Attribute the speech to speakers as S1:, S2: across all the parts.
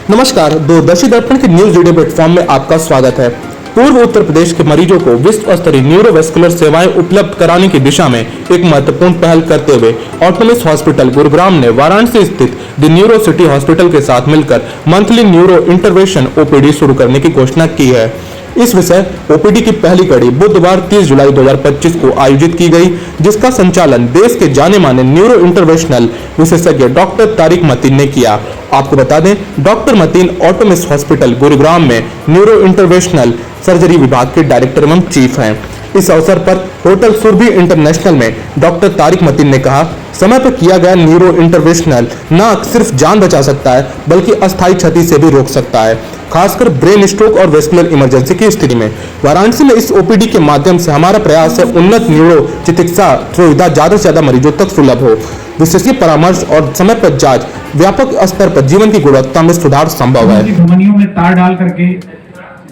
S1: नमस्कार, दूरदर्शी दर्पण के न्यूज वीडियो प्लेटफॉर्म में आपका स्वागत है। पूर्व उत्तर प्रदेश के मरीजों को विश्व स्तरीय न्यूरोवेस्कुलर सेवाएं उपलब्ध कराने की दिशा में एक महत्वपूर्ण पहल करते हुए ऑटोमिस हॉस्पिटल गुरुग्राम ने वाराणसी स्थित द न्यूरो सिटी हॉस्पिटल के साथ मिलकर मंथली न्यूरो इंटरवेंशन ओपीडी शुरू करने की घोषणा की है। इस विषय ओपीडी की पहली कड़ी बुधवार 30 जुलाई 2025 को आयोजित की गई, जिसका संचालन देश के जाने माने न्यूरो इंटरवेंशनल विशेषज्ञ डॉक्टर तारिक मतीन ने किया। आपको बता दें, डॉक्टर मतीन ऑटोमिस हॉस्पिटल गुरुग्राम में न्यूरो इंटरवेंशनल सर्जरी विभाग के डायरेक्टर एवं चीफ हैं। इस अवसर पर होटल सुरभि इंटरनेशनल में डॉक्टर तारिक मतीन ने कहा, समय पर किया गया न्यूरो इंटरवेंशनल न सिर्फ जान बचा सकता है बल्कि अस्थायी क्षति से भी रोक सकता है, खासकर ब्रेन स्ट्रोक और वेस्कुलर इमरजेंसी की स्थिति में। वाराणसी में इस ओपीडी के माध्यम से हमारा प्रयास है उन्नत न्यूरो चिकित्सा सुविधा ज्यादा से ज्यादा मरीजों तक सुलभ हो, विशेषज्ञ परामर्श और समय पर जांच, व्यापक स्तर पर जीवन की गुणवत्ता में सुधार संभव है।
S2: धमनियों में तार डाल करके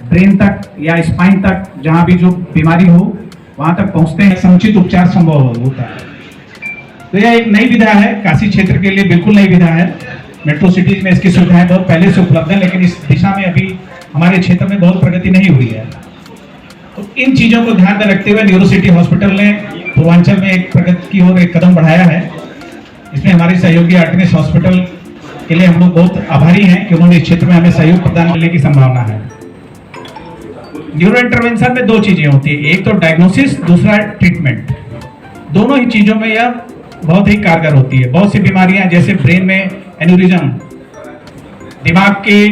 S2: ब्रेन तक या स्पाइन तक जहां भी जो बीमारी हो वहां तक पहुंचते हैं, समुचित उपचार संभव होता है। तो यह एक नई विधा है, काशी क्षेत्र के लिए बिल्कुल नई विधा है। मेट्रो सिटीज में इसकी सुविधाएं बहुत पहले से उपलब्ध है, लेकिन इस दिशा में अभी हमारे क्षेत्र में बहुत प्रगति नहीं हुई है। तो इन चीजों को ध्यान में रखते हुए न्यूरो सिटी हॉस्पिटल ने पूर्वांचल में एक प्रगति की ओर एक कदम बढ़ाया है। इसमें हमारे सहयोगी आर्टिमिस हॉस्पिटल के लिए हम लोग बहुत आभारी हैं कि उन्होंने इस क्षेत्र में हमें सहयोग प्रदान करने की संभावना है। न्यूरो इंटरवेंशन में दो चीजें होती है, एक तो डायग्नोसिस, दूसरा ट्रीटमेंट। दोनों ही चीजों में यह बहुत ही कारगर होती है। बहुत सी बीमारियां जैसे ब्रेन में एन्यूरिज्म, दिमाग के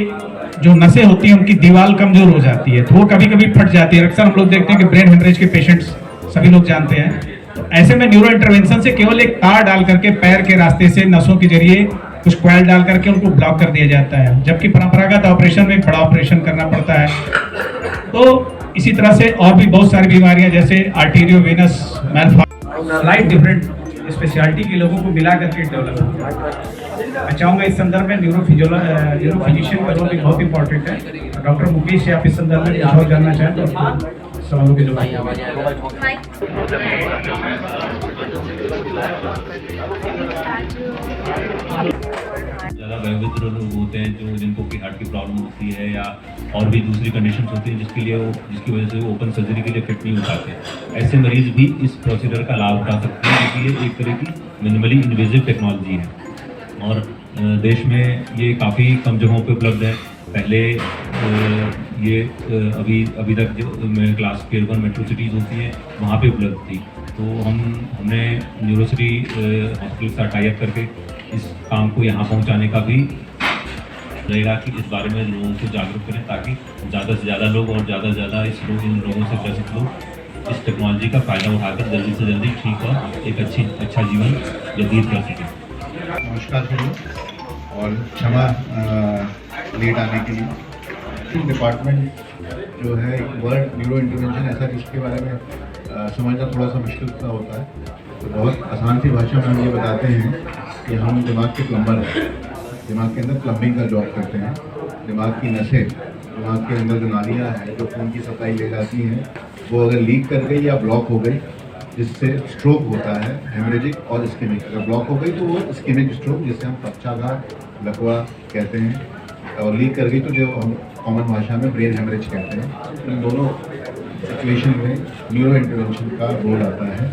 S2: जो नसें होती हैं उनकी दीवार कमजोर हो जाती है, तो वो कभी कभी फट जाती है। अक्सर हम लोग देखते हैं कि ब्रेन हेमरेज के पेशेंट्स सभी लोग जानते हैं। तो ऐसे में न्यूरो इंटरवेंशन से केवल एक तार डाल करके पैर के रास्ते से नसों के जरिए कुछ क्वाइल डाल करके उनको ब्लॉक कर दिया जाता है, जबकि परंपरागत ऑपरेशन में बड़ा ऑपरेशन करना पड़ता है। तो इसी तरह से और भी बहुत सारी बीमारियां जैसे आर्टेरियो वेनस स्लाइट डिफरेंट स्पेशलिटी के लोगों को मिला करके डेवलप होता है। मैं चाहूँगा इस संदर्भ में न्यूरो फिजिशियन का रोल भी बहुत इंपॉर्टेंट है। डॉक्टर मुकेश, आप इस संदर्भ में कुछ और जानना चाहें तो सवालों के जवाब।
S3: ज़्यादा वयोवृद्ध लोग होते हैं जो जिनको कि हार्ट की प्रॉब्लम होती है या और भी दूसरी कंडीशंस होती हैं जिसकी वजह से वो ओपन सर्जरी के लिए फिट नहीं हो पाते। ऐसे मरीज भी इस प्रोसीजर का लाभ उठा सकते हैं, क्योंकि ये एक तरह की मिनिमली इन्वेजिव टेक्नोलॉजी है और देश में ये काफ़ी कम जगहों पे उपलब्ध है। पहले ये अभी तक जो क्लास Tier 1 मेट्रो सिटीज़ होती हैं वहाँ पे उपलब्ध थी। तो हमने न्यूरो सिटी हॉस्पिटल से टाई अप करके इस काम को यहाँ पहुँचाने का भी रहेगा कि इस बारे में लोगों को जागरूक करें, ताकि ज़्यादा से ज़्यादा लोग और ज़्यादा से ज़्यादा इन लोगों से ग्रसित लोग इस टेक्नोलॉजी का फ़ायदा उठाकर जल्दी से जल्दी ठीक और एक अच्छा जीवन व्यतीत कर सकें।
S4: नमस्कार सभी और क्षमा लेट आने के लिए। डिपार्टमेंट जो है वर्ड न्यूरो इंटरवेंशन ऐसा, जिसके बारे में समझना थोड़ा सा मुश्किल सा होता है। तो बहुत आसान सी भाषा में हम ये बताते हैं कि हम दिमाग के प्लम्बर हैं, दिमाग के अंदर प्लम्बिंग का जॉब करते हैं। दिमाग की नसें, दिमाग के अंदर जो नालियाँ हैं जो खून की सप्लाई ले जाती हैं, वो अगर लीक कर गई या ब्लॉक हो गई, जिससे स्ट्रोक होता है हेमरेजिक और इस्केमिक। अगर ब्लॉक हो गई तो वो इस्केमिक स्ट्रोक, जिसे हम पक्षाघात, लकवा कहते हैं, और लीक कर गई तो जो हम कॉमन भाषा में ब्रेन हेमरेज कहते हैं। इन दोनों सिचुएशन में न्यूरो इंटरवेंशन का रोल आता है।